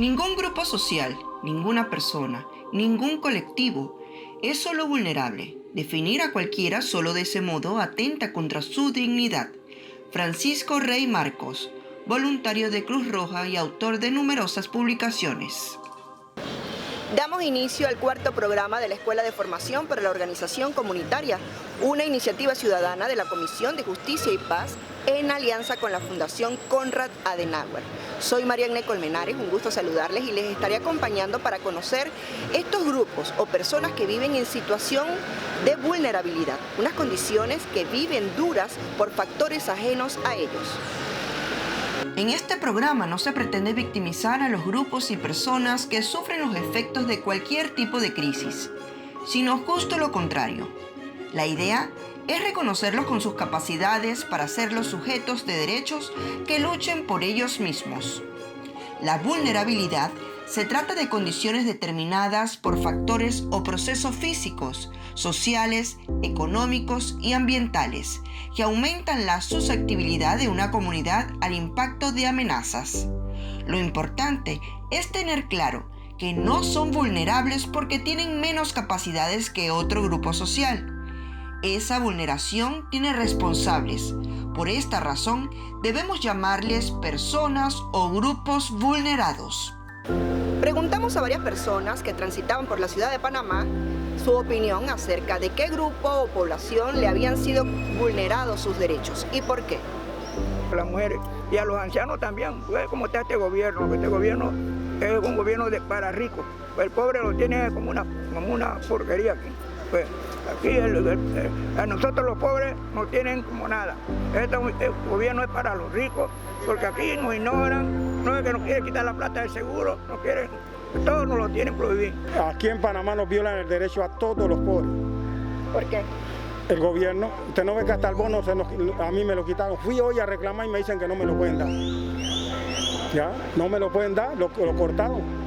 Ningún grupo social, ninguna persona, ningún colectivo es solo vulnerable. Definir a cualquiera solo de ese modo atenta contra su dignidad. Francisco Rey Marcos, voluntario de Cruz Roja y autor de numerosas publicaciones. Damos inicio al cuarto programa de la Escuela de Formación para la Organización Comunitaria, una iniciativa ciudadana de la Comisión de Justicia y Paz en alianza con la Fundación Konrad Adenauer. Soy Marianne Colmenares, un gusto saludarles y les estaré acompañando para conocer estos grupos o personas que viven en situación de vulnerabilidad, unas condiciones que viven duras por factores ajenos a ellos. En este programa no se pretende victimizar a los grupos y personas que sufren los efectos de cualquier tipo de crisis, sino justo lo contrario. La idea es reconocerlos con sus capacidades para ser los sujetos de derechos que luchen por ellos mismos. La vulnerabilidad se trata de condiciones determinadas por factores o procesos físicos, sociales, económicos y ambientales que aumentan la susceptibilidad de una comunidad al impacto de amenazas. Lo importante es tener claro que no son vulnerables porque tienen menos capacidades que otro grupo social. Esa vulneración tiene responsables. Por esta razón, debemos llamarles personas o grupos vulnerados. Preguntamos a varias personas que transitaban por la ciudad de Panamá su opinión acerca de qué grupo o población le habían sido vulnerados sus derechos y por qué. A las mujeres y a los ancianos también, pues, como está este gobierno es un gobierno para ricos, pues el pobre lo tiene como una porquería aquí. Pues, aquí a nosotros los pobres no tienen como nada. Este gobierno es para los ricos, porque aquí nos ignoran, no es que nos quieren quitar la plata del seguro, no quieren, todos nos lo tienen prohibido. Aquí en Panamá nos violan el derecho a todos los pobres. ¿Por qué? El gobierno, usted no ve que hasta el bono a mí me lo quitaron. Fui hoy a reclamar y me dicen que no me lo pueden dar. Ya, no me lo pueden dar, lo cortaron.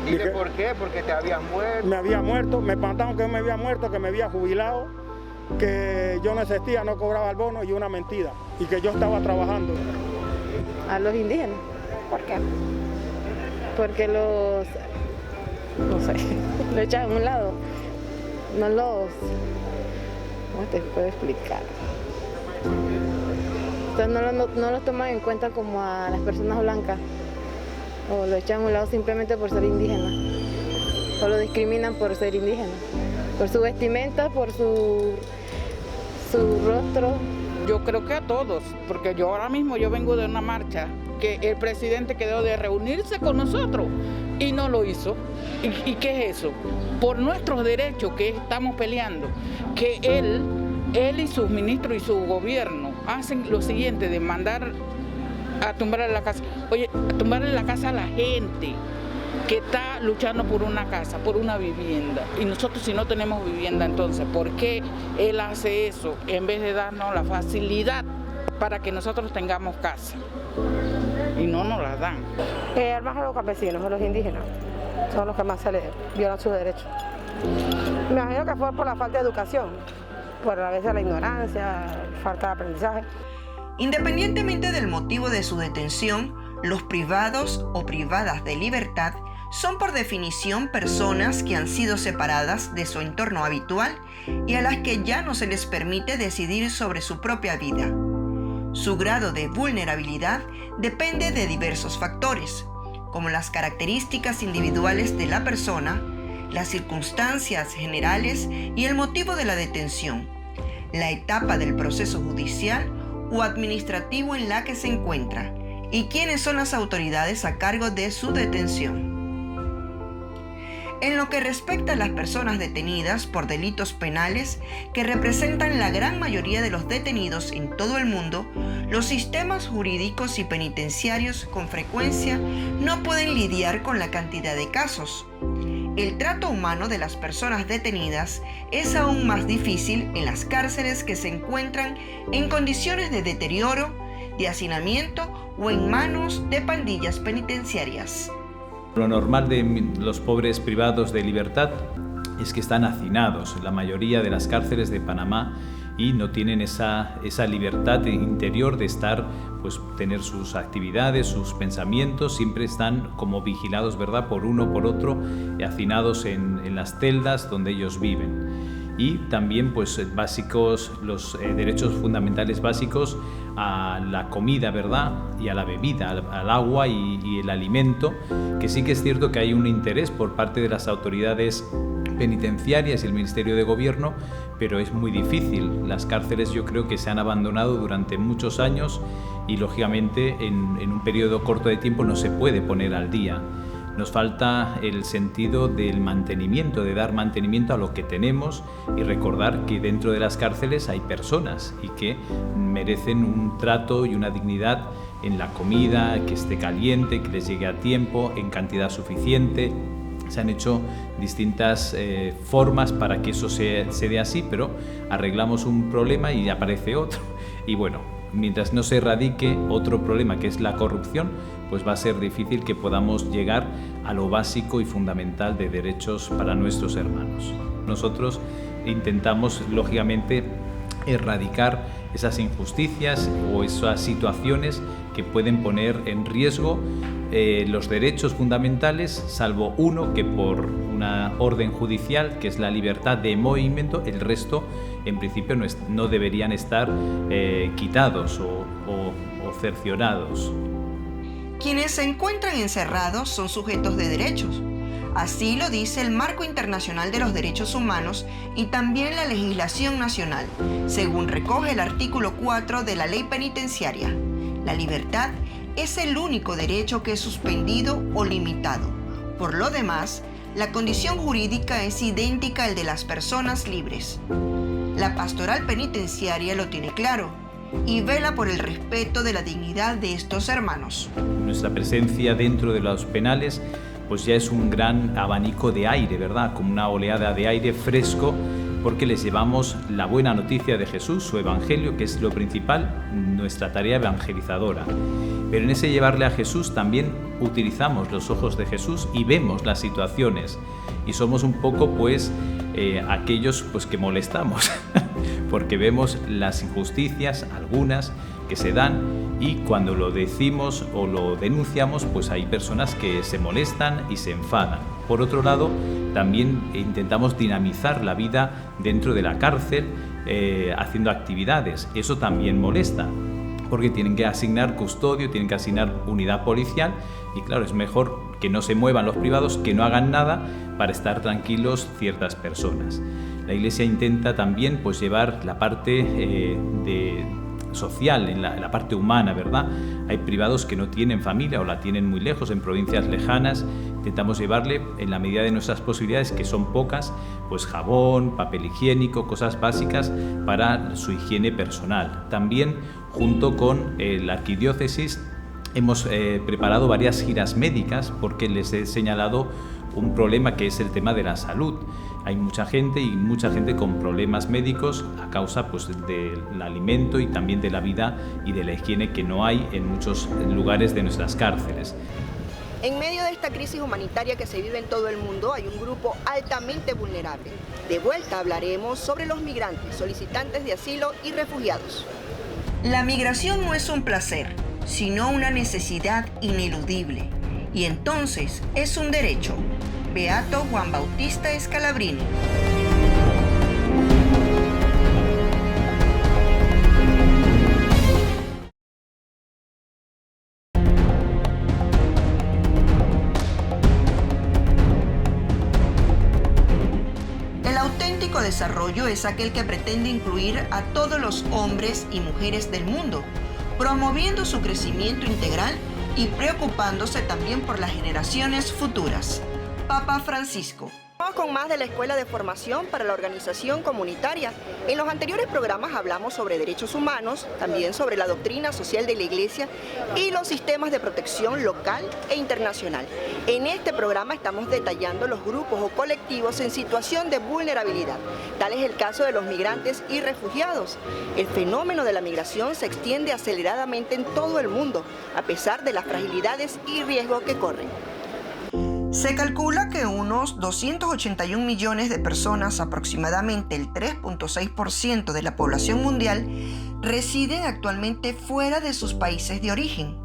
¿Y por qué? Porque te habías muerto. Me había muerto, me espantaron que me había muerto, que me había jubilado, que yo no existía, no cobraba el bono y una mentira, y que yo estaba trabajando. A los indígenas. ¿Por qué? Porque los echan a un lado, ¿cómo te puedo explicar? Entonces no los toman en cuenta como a las personas blancas, o lo echan a un lado simplemente por ser indígena, o lo discriminan por ser indígena, por su vestimenta, por su rostro. Yo creo que a todos, porque yo ahora mismo vengo de una marcha que el presidente quedó de reunirse con nosotros y no lo hizo. ¿Y qué es eso? Por nuestros derechos que estamos peleando, que él y sus ministros y su gobierno hacen lo siguiente, de mandar a tumbarle la casa. Oye, a tumbarle la casa a la gente que está luchando por una casa, por una vivienda. Y nosotros si no tenemos vivienda, entonces, ¿por qué él hace eso en vez de darnos la facilidad para que nosotros tengamos casa? Y no nos la dan. Más a los campesinos, a los indígenas, son los que más se les violan sus derechos. Me imagino que fue por la falta de educación, por a veces la ignorancia, falta de aprendizaje. Independientemente del motivo de su detención, los privados o privadas de libertad son por definición personas que han sido separadas de su entorno habitual y a las que ya no se les permite decidir sobre su propia vida. Su grado de vulnerabilidad depende de diversos factores, como las características individuales de la persona, las circunstancias generales y el motivo de la detención, la etapa del proceso judicial o administrativo en la que se encuentra y quiénes son las autoridades a cargo de su detención. En lo que respecta a las personas detenidas por delitos penales, que representan la gran mayoría de los detenidos en todo el mundo, los sistemas jurídicos y penitenciarios con frecuencia no pueden lidiar con la cantidad de casos. El trato humano de las personas detenidas es aún más difícil en las cárceles que se encuentran en condiciones de deterioro, de hacinamiento o en manos de pandillas penitenciarias. Lo normal de los pobres privados de libertad es que están hacinados. La mayoría de las cárceles de Panamá y no tienen esa libertad interior de estar, pues tener sus actividades, sus pensamientos, siempre están como vigilados, ¿verdad?, por uno, por otro, hacinados en las celdas donde ellos viven. Y también pues básicos, los derechos fundamentales básicos a la comida, ¿verdad?, y a la bebida, al agua y el alimento, que sí que es cierto que hay un interés por parte de las autoridades penitenciarias y el Ministerio de Gobierno, pero es muy difícil. Las cárceles yo creo que se han abandonado durante muchos años y lógicamente en un periodo corto de tiempo no se puede poner al día. Nos falta el sentido del mantenimiento, de dar mantenimiento a lo que tenemos y recordar que dentro de las cárceles hay personas y que merecen un trato y una dignidad en la comida, que esté caliente, que les llegue a tiempo, en cantidad suficiente. Se han hecho distintas formas para que eso se dé así, pero arreglamos un problema y aparece otro. Y bueno, mientras no se erradique otro problema, que es la corrupción, pues va a ser difícil que podamos llegar a lo básico y fundamental de derechos para nuestros hermanos. Nosotros intentamos, lógicamente, erradicar esas injusticias o esas situaciones que pueden poner en riesgo los derechos fundamentales, salvo uno que por una orden judicial, que es la libertad de movimiento, el resto en principio no deberían estar quitados o cercionados. Quienes se encuentran encerrados son sujetos de derechos. Así lo dice el Marco Internacional de los Derechos Humanos y también la legislación nacional, según recoge el artículo 4 de la Ley Penitenciaria. La libertad es el único derecho que es suspendido o limitado. Por lo demás, la condición jurídica es idéntica al de las personas libres. La pastoral penitenciaria lo tiene claro y vela por el respeto de la dignidad de estos hermanos. Nuestra presencia dentro de los penales pues ya es un gran abanico de aire, ¿verdad?, como una oleada de aire fresco, porque les llevamos la buena noticia de Jesús, su evangelio, que es lo principal, nuestra tarea evangelizadora. Pero en ese llevarle a Jesús también utilizamos los ojos de Jesús y vemos las situaciones y somos un poco pues aquellos pues que molestamos porque vemos las injusticias, algunas que se dan, y cuando lo decimos o lo denunciamos pues hay personas que se molestan y se enfadan. Por otro lado, también intentamos dinamizar la vida dentro de la cárcel haciendo actividades. Eso también molesta, porque tienen que asignar custodio, tienen que asignar unidad policial y claro, es mejor que no se muevan los privados, que no hagan nada para estar tranquilos ciertas personas. La Iglesia intenta también pues llevar la parte social, en la parte humana, ¿verdad? Hay privados que no tienen familia o la tienen muy lejos, en provincias lejanas. Intentamos llevarle, en la medida de nuestras posibilidades, que son pocas, pues jabón, papel higiénico, cosas básicas para su higiene personal. También, junto con la arquidiócesis, hemos preparado varias giras médicas porque les he señalado un problema que es el tema de la salud. Hay mucha gente con problemas médicos a causa pues, del alimento y también de la vida y de la higiene que no hay en muchos lugares de nuestras cárceles. En medio de esta crisis humanitaria que se vive en todo el mundo, hay un grupo altamente vulnerable. De vuelta hablaremos sobre los migrantes, solicitantes de asilo y refugiados. La migración no es un placer, sino una necesidad ineludible. Y entonces es un derecho. Beato Juan Bautista Scalabrini. El auténtico desarrollo es aquel que pretende incluir a todos los hombres y mujeres del mundo, promoviendo su crecimiento integral y preocupándose también por las generaciones futuras. Papa Francisco. Vamos con más de la Escuela de Formación para la Organización Comunitaria. En los anteriores programas hablamos sobre derechos humanos, también sobre la doctrina social de la Iglesia y los sistemas de protección local e internacional. En este programa estamos detallando los grupos o colectivos en situación de vulnerabilidad. Tal es el caso de los migrantes y refugiados. El fenómeno de la migración se extiende aceleradamente en todo el mundo, a pesar de las fragilidades y riesgos que corren. Se calcula que unos 281 millones de personas, aproximadamente el 3.6% de la población mundial, residen actualmente fuera de sus países de origen.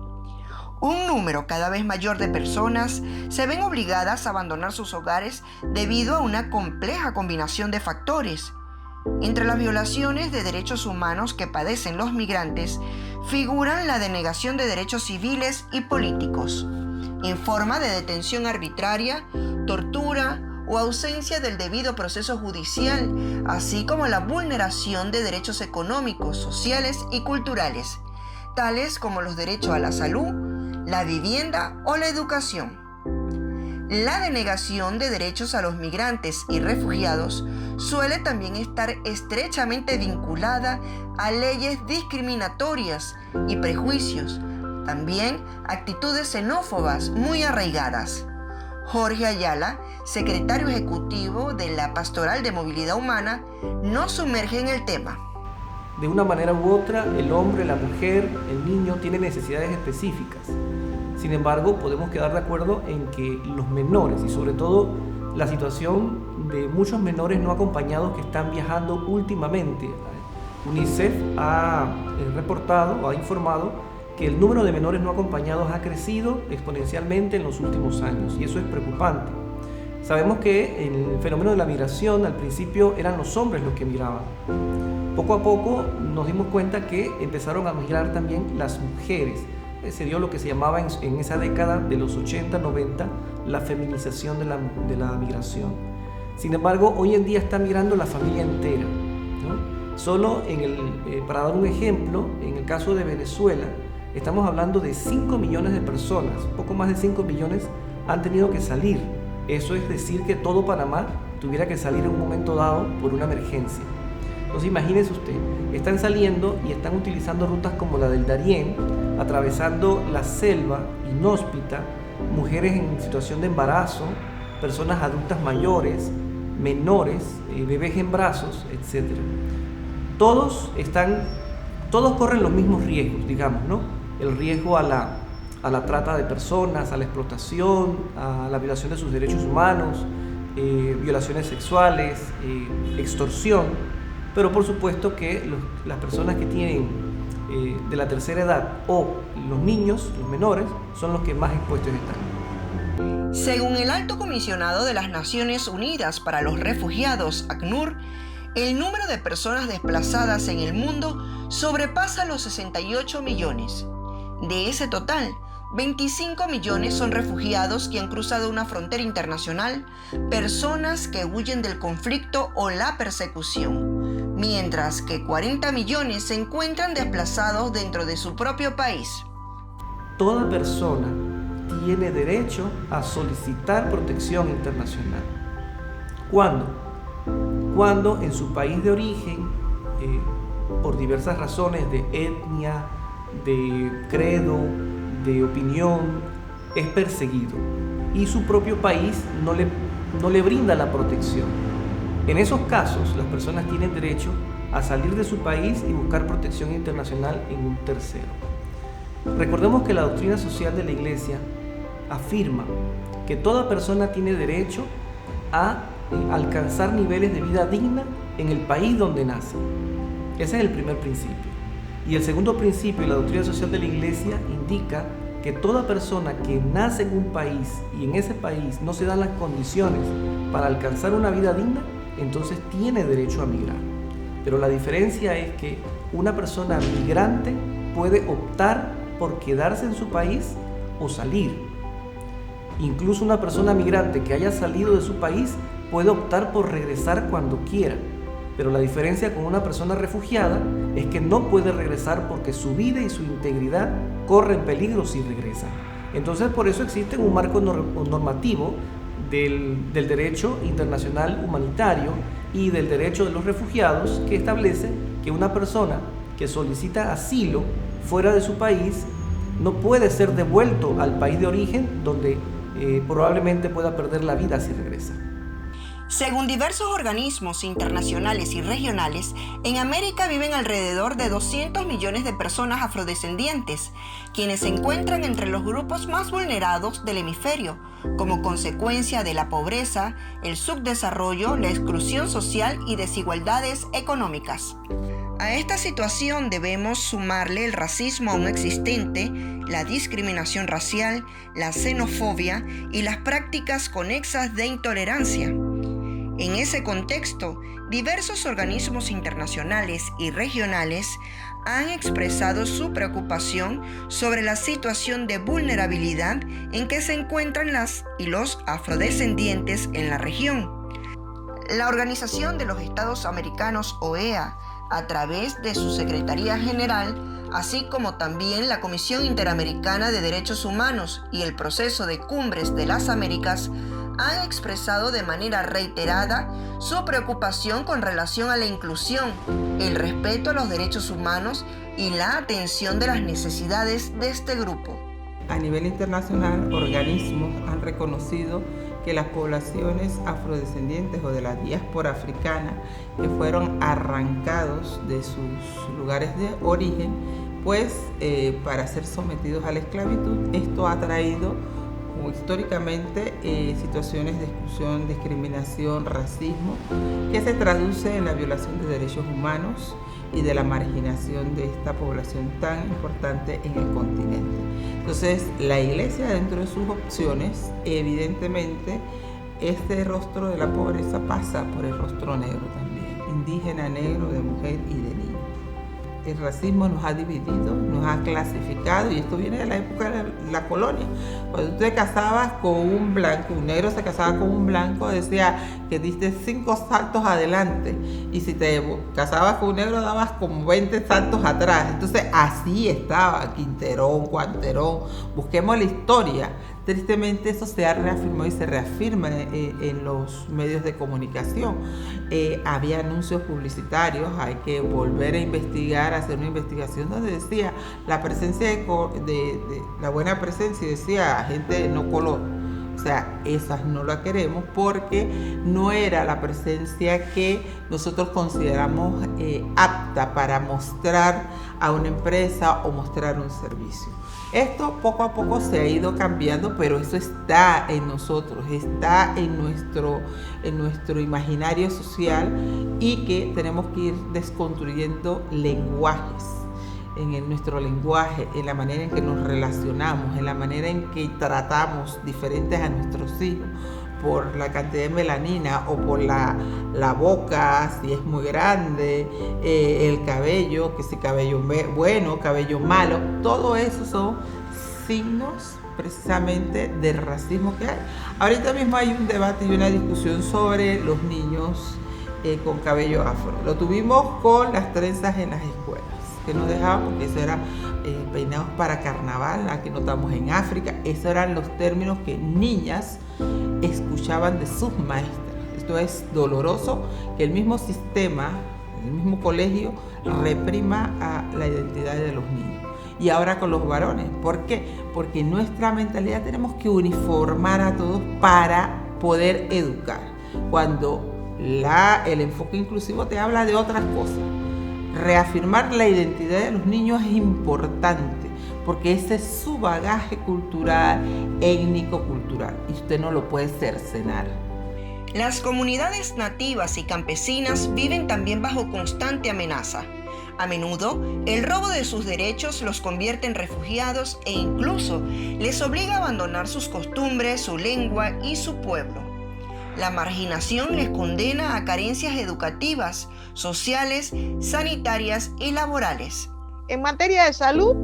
Un número cada vez mayor de personas se ven obligadas a abandonar sus hogares debido a una compleja combinación de factores. Entre las violaciones de derechos humanos que padecen los migrantes figuran la denegación de derechos civiles y políticos, en forma de detención arbitraria, tortura o ausencia del debido proceso judicial, así como la vulneración de derechos económicos, sociales y culturales, tales como los derechos a la salud, la vivienda o la educación. La denegación de derechos a los migrantes y refugiados suele también estar estrechamente vinculada a leyes discriminatorias y prejuicios, también actitudes xenófobas muy arraigadas. Jorge Ayala, secretario ejecutivo de la Pastoral de Movilidad Humana, nos sumerge en el tema. De una manera u otra, el hombre, la mujer, el niño tienen necesidades específicas. Sin embargo, podemos quedar de acuerdo en que los menores, y sobre todo la situación de muchos menores no acompañados que están viajando últimamente, UNICEF ha reportado o ha informado que el número de menores no acompañados ha crecido exponencialmente en los últimos años, y eso es preocupante. Sabemos que el fenómeno de la migración al principio eran los hombres los que migraban. Poco a poco nos dimos cuenta que empezaron a migrar también las mujeres. Se dio lo que se llamaba en esa década de los 80-90 la feminización de la migración. Sin embargo, hoy en día está migrando la familia entera, ¿no? Solo para dar un ejemplo, en el caso de Venezuela, estamos hablando de 5 millones de personas, poco más de 5 millones han tenido que salir. Eso es decir que todo Panamá tuviera que salir en un momento dado por una emergencia. Entonces imagínese usted, están saliendo y están utilizando rutas como la del Darién, atravesando la selva inhóspita, mujeres en situación de embarazo, personas adultas mayores, menores, bebés en brazos, etc. Todos corren los mismos riesgos, digamos, ¿no? El riesgo a la trata de personas, a la explotación, a la violación de sus derechos humanos, violaciones sexuales, extorsión. Pero por supuesto que las personas que tienen de la tercera edad o los niños, los menores, son los que más expuestos están. Según el Alto Comisionado de las Naciones Unidas para los Refugiados, ACNUR, el número de personas desplazadas en el mundo sobrepasa los 68 millones. De ese total, 25 millones son refugiados que han cruzado una frontera internacional, personas que huyen del conflicto o la persecución, mientras que 40 millones se encuentran desplazados dentro de su propio país. Toda persona tiene derecho a solicitar protección internacional. ¿Cuándo? Cuando en su país de origen, por diversas razones de etnia, de credo, de opinión, es perseguido y su propio país no le brinda la protección. En esos casos, las personas tienen derecho a salir de su país y buscar protección internacional en un tercero. Recordemos que la doctrina social de la Iglesia afirma que toda persona tiene derecho a alcanzar niveles de vida digna en el país donde nace. Ese es el primer principio. Y el segundo principio, la doctrina social de la Iglesia, indica que toda persona que nace en un país y en ese país no se dan las condiciones para alcanzar una vida digna, entonces tiene derecho a migrar. Pero la diferencia es que una persona migrante puede optar por quedarse en su país o salir. Incluso una persona migrante que haya salido de su país puede optar por regresar cuando quiera. Pero la diferencia con una persona refugiada es que no puede regresar porque su vida y su integridad corren peligro si regresa. Entonces por eso existe un marco normativo del derecho internacional humanitario y del derecho de los refugiados que establece que una persona que solicita asilo fuera de su país no puede ser devuelto al país de origen donde probablemente pueda perder la vida si regresa. Según diversos organismos internacionales y regionales, en América viven alrededor de 200 millones de personas afrodescendientes, quienes se encuentran entre los grupos más vulnerados del hemisferio, como consecuencia de la pobreza, el subdesarrollo, la exclusión social y desigualdades económicas. A esta situación debemos sumarle el racismo aún existente, la discriminación racial, la xenofobia y las prácticas conexas de intolerancia. En ese contexto, diversos organismos internacionales y regionales han expresado su preocupación sobre la situación de vulnerabilidad en que se encuentran las y los afrodescendientes en la región. La Organización de los Estados Americanos, OEA, a través de su Secretaría General, así como también la Comisión Interamericana de Derechos Humanos y el Proceso de Cumbres de las Américas, han expresado de manera reiterada su preocupación con relación a la inclusión, el respeto a los derechos humanos y la atención de las necesidades de este grupo. A nivel internacional, organismos han reconocido que las poblaciones afrodescendientes o de la diáspora africana que fueron arrancados de sus lugares de origen, pues para ser sometidos a la esclavitud, esto ha traído históricamente situaciones de exclusión, discriminación, racismo, que se traduce en la violación de derechos humanos y de la marginación de esta población tan importante en el continente. Entonces, la Iglesia, dentro de sus opciones, evidentemente, este rostro de la pobreza pasa por el rostro negro también, indígena, negro, de mujer y de niño. El racismo nos ha dividido, nos ha clasificado, y esto viene de la época de la colonia. Cuando tú te casabas con un blanco, un negro se casaba con un blanco, decía que diste 5 saltos adelante, y si te casabas con un negro dabas como 20 saltos atrás. Entonces así estaba Quinterón, Cuanterón, busquemos la historia. Tristemente eso se ha reafirmado y se reafirma en los medios de comunicación. Había anuncios publicitarios, hay que volver a investigar, hacer una investigación donde decía la presencia de la buena presencia, y decía gente de no color. O sea, esas no la queremos porque no era la presencia que nosotros consideramos apta para mostrar a una empresa o mostrar un servicio. Esto poco a poco se ha ido cambiando, pero eso está en nosotros, está en nuestro imaginario social, y que tenemos que ir desconstruyendo lenguajes. En nuestro lenguaje, en la manera en que nos relacionamos, en la manera en que tratamos diferentes a nuestros hijos, por la cantidad de melanina o por la boca, si es muy grande, el cabello, que si cabello bueno, cabello malo, todo eso son signos precisamente del racismo que hay. Ahorita mismo hay un debate y una discusión sobre los niños con cabello afro. Lo tuvimos con las trenzas en las escuelas, que no dejaban, porque eso era peinados para carnaval, aquí no estamos en África. Esos eran los términos que niñas escuchaban de sus maestras. Esto es doloroso, que el mismo sistema, el mismo colegio reprima a la identidad de los niños. Y ahora con los varones. ¿Por qué? Porque en nuestra mentalidad tenemos que uniformar a todos para poder educar, cuando el enfoque inclusivo te habla de otras cosas. Reafirmar la identidad de los niños es importante, porque ese es su bagaje cultural, étnico-cultural, y usted no lo puede cercenar. Las comunidades nativas y campesinas viven también bajo constante amenaza. A menudo, el robo de sus derechos los convierte en refugiados e incluso les obliga a abandonar sus costumbres, su lengua y su pueblo. La marginación les condena a carencias educativas, sociales, sanitarias y laborales. En materia de salud,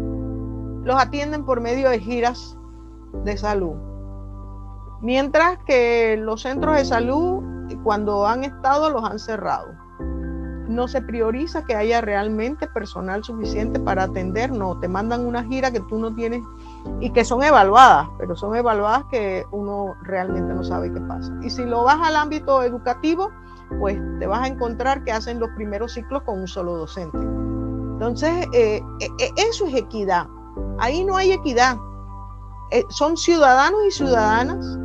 los atienden por medio de giras de salud. Mientras que los centros de salud, cuando han estado, los han cerrado. No se prioriza que haya realmente personal suficiente para atender, no, te mandan una gira que tú no tienes y que son evaluadas, pero son evaluadas que uno realmente no sabe qué pasa. Y si lo vas al ámbito educativo, pues te vas a encontrar que hacen los primeros ciclos con un solo docente. Entonces, eso es equidad. Ahí no hay equidad. Son ciudadanos y ciudadanas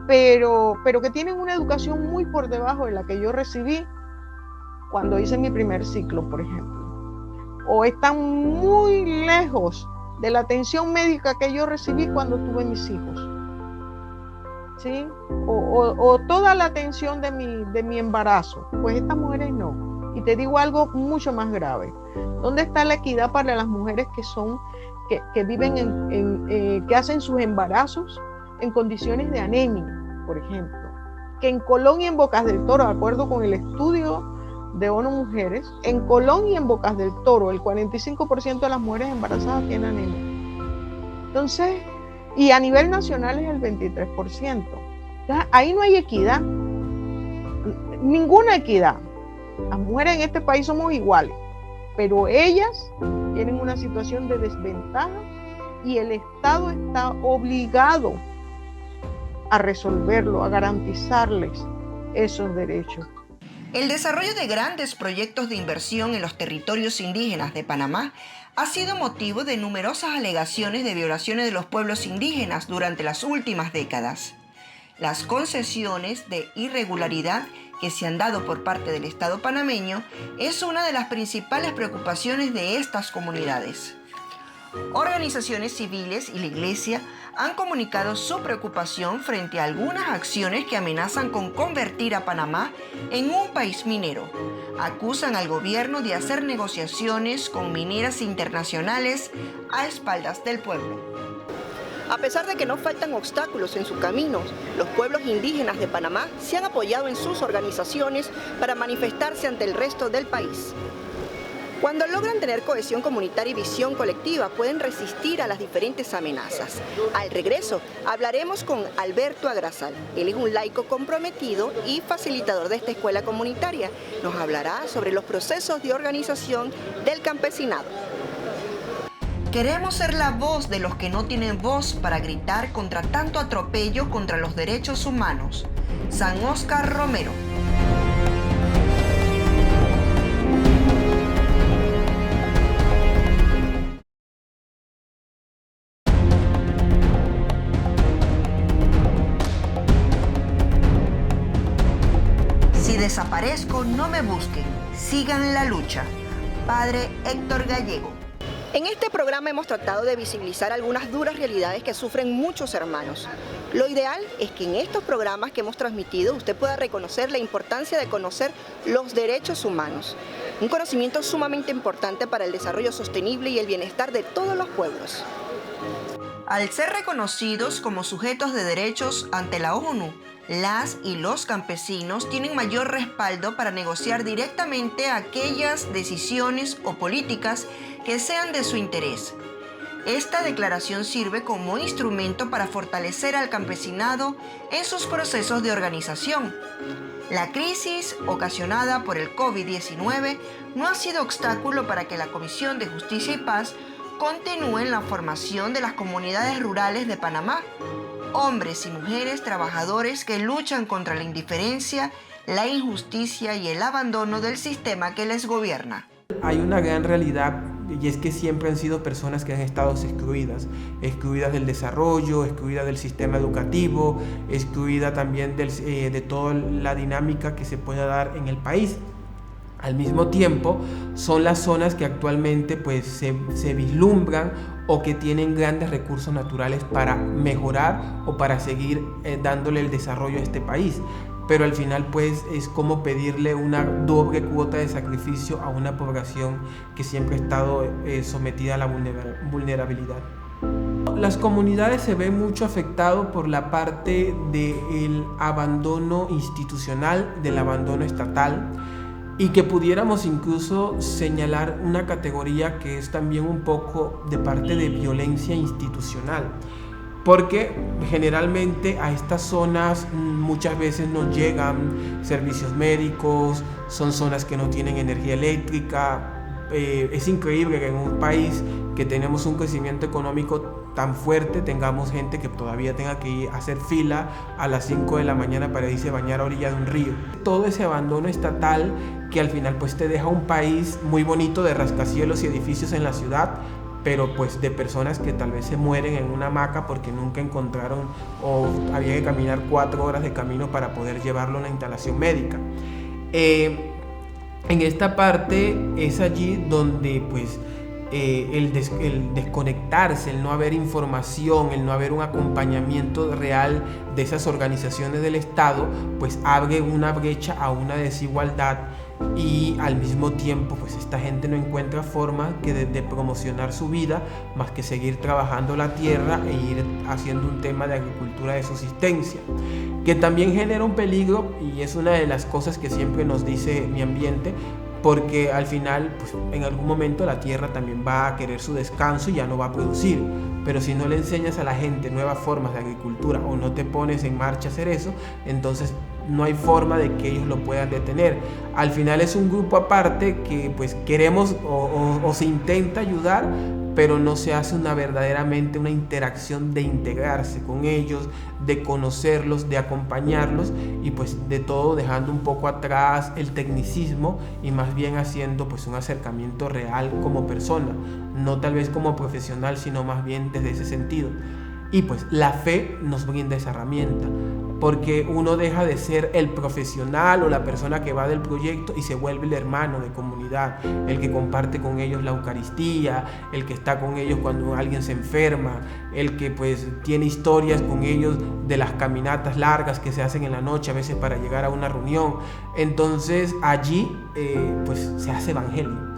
pero que tienen una educación muy por debajo de la que yo recibí cuando hice mi primer ciclo, por ejemplo. O están muy lejos de la atención médica que yo recibí cuando tuve mis hijos, ¿sí? O toda la atención de mi embarazo. Pues estas mujeres no. Y te digo algo mucho más grave. ¿Dónde está la equidad para las mujeres que viven que hacen sus embarazos en condiciones de anemia, por ejemplo? Que en Colón y en Bocas del Toro, de acuerdo con el estudio de ONU Mujeres, en Colón y en Bocas del Toro, el 45% de las mujeres embarazadas tienen anemia. Entonces, y a nivel nacional es el 23%. Entonces, ahí no hay equidad, ninguna equidad. Las mujeres en este país somos iguales, pero ellas tienen una situación de desventaja y el Estado está obligado a resolverlo, a garantizarles esos derechos. El desarrollo de grandes proyectos de inversión en los territorios indígenas de Panamá ha sido motivo de numerosas alegaciones de violaciones de los pueblos indígenas durante las últimas décadas. Las concesiones de irregularidad que se han dado por parte del Estado panameño es una de las principales preocupaciones de estas comunidades. Organizaciones civiles y la Iglesia han comunicado su preocupación frente a algunas acciones que amenazan con convertir a Panamá en un país minero. Acusan al gobierno de hacer negociaciones con mineras internacionales a espaldas del pueblo. A pesar de que no faltan obstáculos en su camino, los pueblos indígenas de Panamá se han apoyado en sus organizaciones para manifestarse ante el resto del país. Cuando logran tener cohesión comunitaria y visión colectiva, pueden resistir a las diferentes amenazas. Al regreso, hablaremos con Alberto Agrasal. Él es un laico comprometido y facilitador de esta escuela comunitaria. Nos hablará sobre los procesos de organización del campesinado. Queremos ser la voz de los que no tienen voz para gritar contra tanto atropello contra los derechos humanos. San Óscar Romero. Si desaparezco, no me busquen. Sigan la lucha. Padre Héctor Gallego. En este programa hemos tratado de visibilizar algunas duras realidades que sufren muchos hermanos. Lo ideal es que en estos programas que hemos transmitido usted pueda reconocer la importancia de conocer los derechos humanos, un conocimiento sumamente importante para el desarrollo sostenible y el bienestar de todos los pueblos. Al ser reconocidos como sujetos de derechos ante la ONU, las y los campesinos tienen mayor respaldo para negociar directamente aquellas decisiones o políticas que sean de su interés. Esta declaración sirve como instrumento para fortalecer al campesinado en sus procesos de organización. La crisis ocasionada por el COVID-19 no ha sido obstáculo para que la Comisión de Justicia y Paz continúe en la formación de las comunidades rurales de Panamá, hombres y mujeres trabajadores que luchan contra la indiferencia, la injusticia y el abandono del sistema que les gobierna. Hay una gran realidad y es que siempre han sido personas que han estado excluidas del desarrollo, excluidas del sistema educativo, excluidas también de toda la dinámica que se pueda dar en el país. Al mismo tiempo, son las zonas que actualmente pues, se vislumbran o que tienen grandes recursos naturales para mejorar o para seguir dándole el desarrollo a este país. Pero al final pues es como pedirle una doble cuota de sacrificio a una población que siempre ha estado sometida a la vulnerabilidad. Las comunidades se ven mucho afectadas por la parte del abandono institucional, del abandono estatal, y que pudiéramos incluso señalar una categoría que es también un poco de parte de violencia institucional. Porque generalmente a estas zonas muchas veces no llegan servicios médicos, son zonas que no tienen energía eléctrica. Es increíble que en un país que tenemos un crecimiento económico tan fuerte tengamos gente que todavía tenga que ir a hacer fila a las 5 de la mañana para irse a bañar a orilla de un río. Todo ese abandono estatal que al final pues te deja un país muy bonito de rascacielos y edificios en la ciudad, pero pues de personas que tal vez se mueren en una hamaca porque nunca encontraron o había que caminar 4 horas de camino para poder llevarlo a una instalación médica. En esta parte es allí donde pues el desconectarse, el no haber información, el no haber un acompañamiento real de esas organizaciones del Estado, pues abre una brecha a una desigualdad, y al mismo tiempo pues esta gente no encuentra forma que de promocionar su vida más que seguir trabajando la tierra e ir haciendo un tema de agricultura de subsistencia, que también genera un peligro, y es una de las cosas que siempre nos dice mi ambiente, porque al final pues, en algún momento la tierra también va a querer su descanso y ya no va a producir, pero si no le enseñas a la gente nuevas formas de agricultura o no te pones en marcha a hacer eso, entonces no hay forma de que ellos lo puedan detener. Al final es un grupo aparte que pues queremos o se intenta ayudar, pero no se hace verdaderamente una interacción de integrarse con ellos, de conocerlos, de acompañarlos, y pues de todo dejando un poco atrás el tecnicismo y más bien haciendo pues un acercamiento real como persona, no tal vez como profesional, sino más bien desde ese sentido. Y pues la fe nos brinda esa herramienta, porque uno deja de ser el profesional o la persona que va del proyecto y se vuelve el hermano de comunidad, el que comparte con ellos la Eucaristía, el que está con ellos cuando alguien se enferma, el que pues tiene historias con ellos de las caminatas largas que se hacen en la noche a veces para llegar a una reunión. Entonces allí pues se hace evangelio.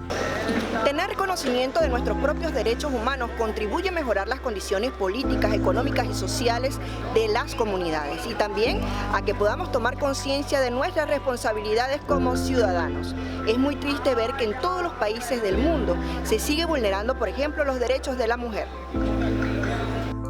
Tener conocimiento de nuestros propios derechos humanos contribuye a mejorar las condiciones políticas, económicas y sociales de las comunidades, y también a que podamos tomar conciencia de nuestras responsabilidades como ciudadanos. Es muy triste ver que en todos los países del mundo se sigue vulnerando, por ejemplo, los derechos de la mujer.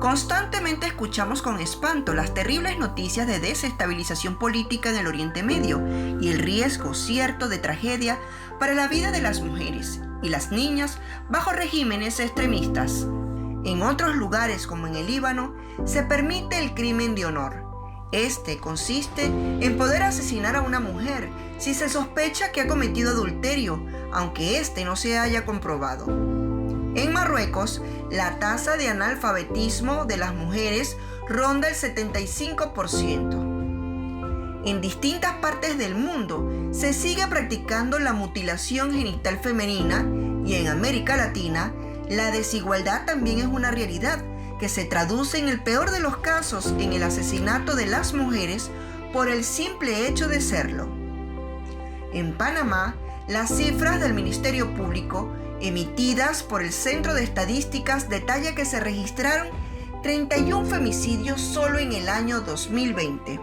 Constantemente escuchamos con espanto las terribles noticias de desestabilización política en el Oriente Medio y el riesgo cierto de tragedia para la vida de las mujeres y las niñas bajo regímenes extremistas. En otros lugares, como en el Líbano, se permite el crimen de honor. Este consiste en poder asesinar a una mujer si se sospecha que ha cometido adulterio, aunque este no se haya comprobado. En Marruecos, la tasa de analfabetismo de las mujeres ronda el 75%. En distintas partes del mundo se sigue practicando la mutilación genital femenina, y en América Latina la desigualdad también es una realidad que se traduce en el peor de los casos en el asesinato de las mujeres por el simple hecho de serlo. En Panamá, las cifras del Ministerio Público emitidas por el Centro de Estadísticas detalla que se registraron 31 femicidios solo en el año 2020.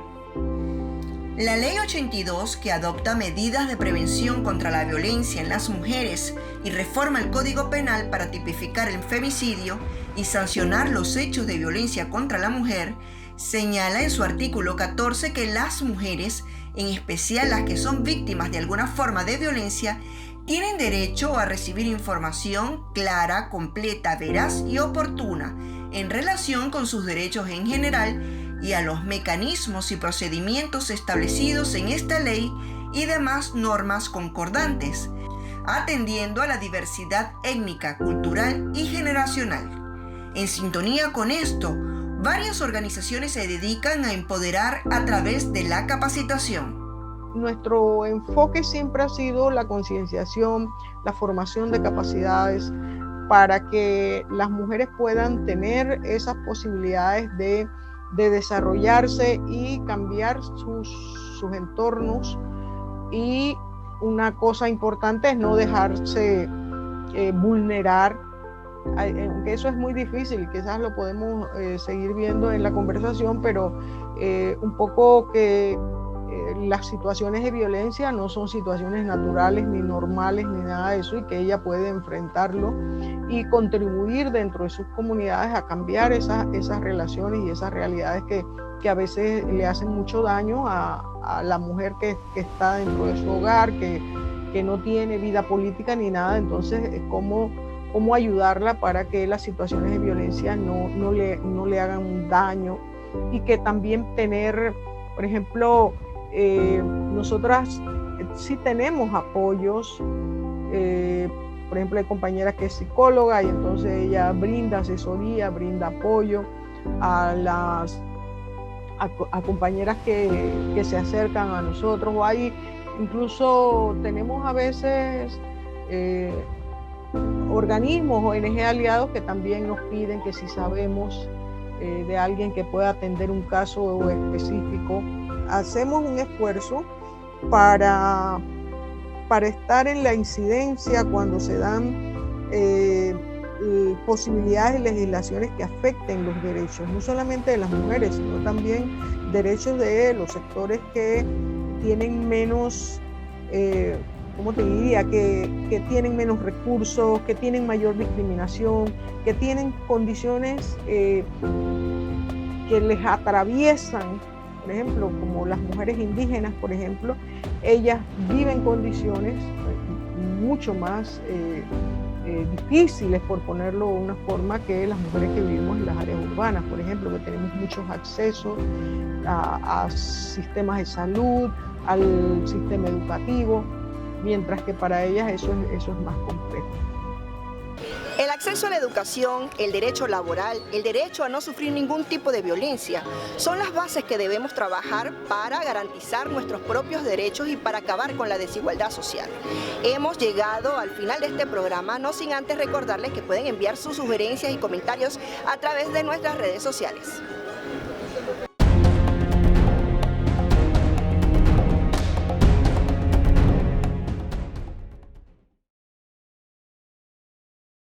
La Ley 82, que adopta medidas de prevención contra la violencia en las mujeres y reforma el Código Penal para tipificar el femicidio y sancionar los hechos de violencia contra la mujer, señala en su artículo 14 que las mujeres, en especial las que son víctimas de alguna forma de violencia, tienen derecho a recibir información clara, completa, veraz y oportuna en relación con sus derechos en general y a los mecanismos y procedimientos establecidos en esta ley y demás normas concordantes, atendiendo a la diversidad étnica, cultural y generacional. En sintonía con esto, varias organizaciones se dedican a empoderar a través de la capacitación. Nuestro enfoque siempre ha sido la concienciación, la formación de capacidades para que las mujeres puedan tener esas posibilidades de desarrollarse y cambiar sus entornos. Y una cosa importante es no dejarse vulnerar, aunque eso es muy difícil, quizás lo podemos seguir viendo en la conversación, pero un poco que las situaciones de violencia no son situaciones naturales ni normales ni nada de eso, y que ella puede enfrentarlo y contribuir dentro de sus comunidades a cambiar esas relaciones y esas realidades que a veces le hacen mucho daño a la mujer que está dentro de su hogar, que no tiene vida política ni nada. Entonces, cómo ayudarla para que las situaciones de violencia no le hagan un daño, y que también tener, por ejemplo, nosotras sí tenemos apoyos Por ejemplo, hay compañeras que es psicóloga y entonces ella brinda asesoría, brinda apoyo a compañeras que se acercan a nosotros. O hay, incluso tenemos a veces organismos, ONG aliados que también nos piden que si sabemos de alguien que pueda atender un caso específico, hacemos un esfuerzo para estar en la incidencia cuando se dan posibilidades y legislaciones que afecten los derechos, no solamente de las mujeres, sino también derechos de los sectores que tienen menos, ¿cómo te diría? Que tienen menos recursos, que tienen mayor discriminación, que tienen condiciones que les atraviesan. Por ejemplo, como las mujeres indígenas, por ejemplo, ellas viven condiciones mucho más difíciles, por ponerlo de una forma, que las mujeres que vivimos en las áreas urbanas, por ejemplo, que tenemos muchos accesos a sistemas de salud, al sistema educativo, mientras que para ellas eso es más complejo. El acceso a la educación, el derecho laboral, el derecho a no sufrir ningún tipo de violencia son las bases que debemos trabajar para garantizar nuestros propios derechos y para acabar con la desigualdad social. Hemos llegado al final de este programa, no sin antes recordarles que pueden enviar sus sugerencias y comentarios a través de nuestras redes sociales.